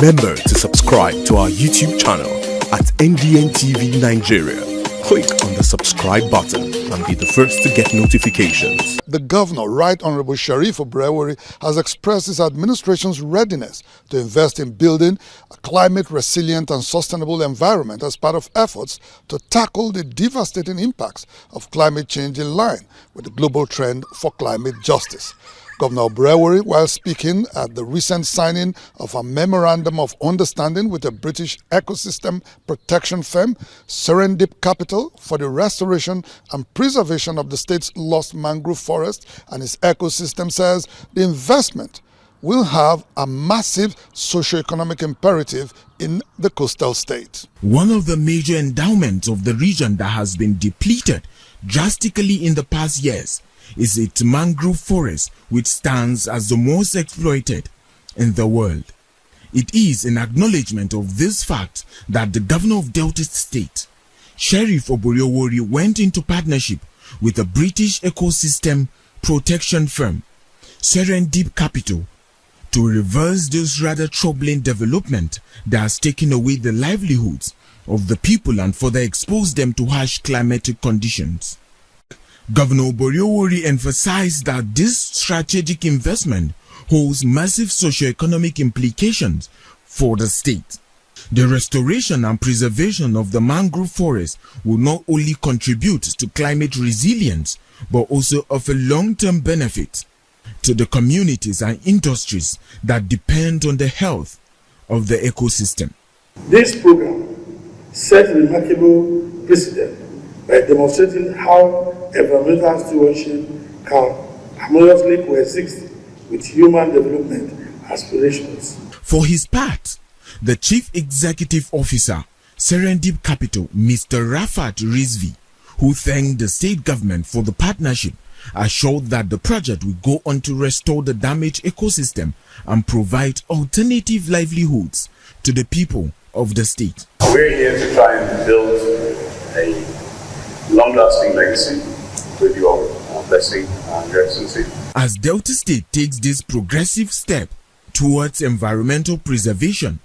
Remember to subscribe to our YouTube channel at NDN TV Nigeria. Click on the subscribe button and be the first to get notifications. The Governor, Right Honorable Sheriff Obrewori, has expressed his administration's readiness to invest in building a climate-resilient and sustainable environment as part of efforts to tackle the devastating impacts of climate change in line with the global trend for climate justice. Governor Obrewori, while speaking at the recent signing of a Memorandum of Understanding with a British ecosystem protection firm, Serendip Capital, for the restoration and preservation of the state's lost mangrove forest and its ecosystem, says the investment will have a massive socio-economic imperative in the coastal state. One of the major endowments of the region that has been depleted drastically in the past years is its mangrove forest, which stands as the most exploited in the world. It is in acknowledgement of this fact that the governor of Delta State, Sheriff Obrewori, went into partnership with a British ecosystem protection firm, Serendip Capital, to reverse this rather troubling development that has taken away the livelihoods of the people and further exposed them to harsh climatic conditions. Governor Obrewori emphasized that this strategic investment holds massive socio-economic implications for the state. The restoration and preservation of the mangrove forest will not only contribute to climate resilience, but also offer long-term benefits to the communities and industries that depend on the health of the ecosystem. This program set a remarkable precedent by demonstrating how environmental stewardship can harmoniously coexist with human development aspirations. For his part, the Chief Executive Officer, Serendip Capital, Mr. Rafat Rizvi, who thanked the state government for the partnership, assured that the project will go on to restore the damaged ecosystem and provide alternative livelihoods to the people of the state. We're here to try and build a long-lasting legacy with your blessing and your excellency. As Delta State takes this progressive step towards environmental preservation,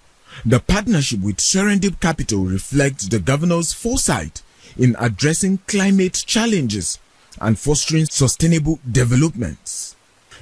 the partnership with Serendip Capital reflects the governor's foresight in addressing climate challenges and fostering sustainable developments.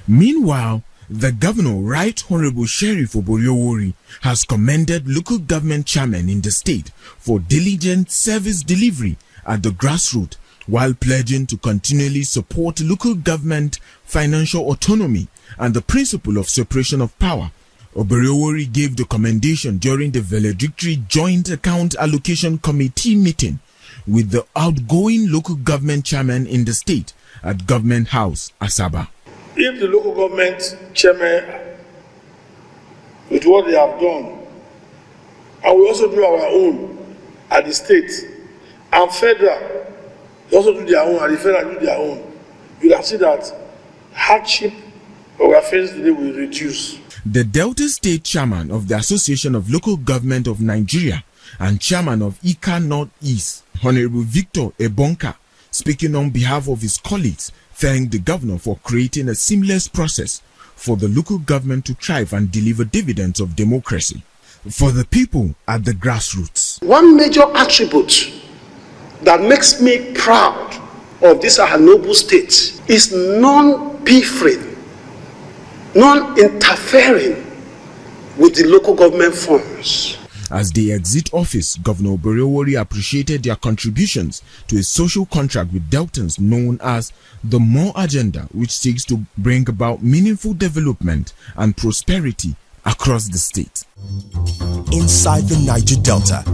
Meanwhile, the governor, Right Honorable Sheriff Obrewori, has commended local government chairmen in the state for diligent service delivery at the grassroots, while pledging to continually support local government financial autonomy and the principle of separation of power. Obrewori gave the commendation during the valedictory Joint Account Allocation Committee meeting with the outgoing local government chairman in the state at Government House, Asaba. If the local government chairman, with what they have done, and we also do our own at the state, and federal, they also do their own, and the federal do their own, you can see that hardship we are facing today will reduce. The Delta State chairman of the Association of Local Government of Nigeria and chairman of ICA Northeast, Honorable Victor Ebonka, speaking on behalf of his colleagues, thanked the governor for creating a seamless process for the local government to thrive and deliver dividends of democracy for the people at the grassroots. One major attribute that makes me proud of this our noble state is non-pilfering, non-interfering with the local government funds. As they exit office, Governor Obrewori appreciated their contributions to a social contract with Deltans known as the MORE Agenda, which seeks to bring about meaningful development and prosperity across the state. Inside the Niger Delta,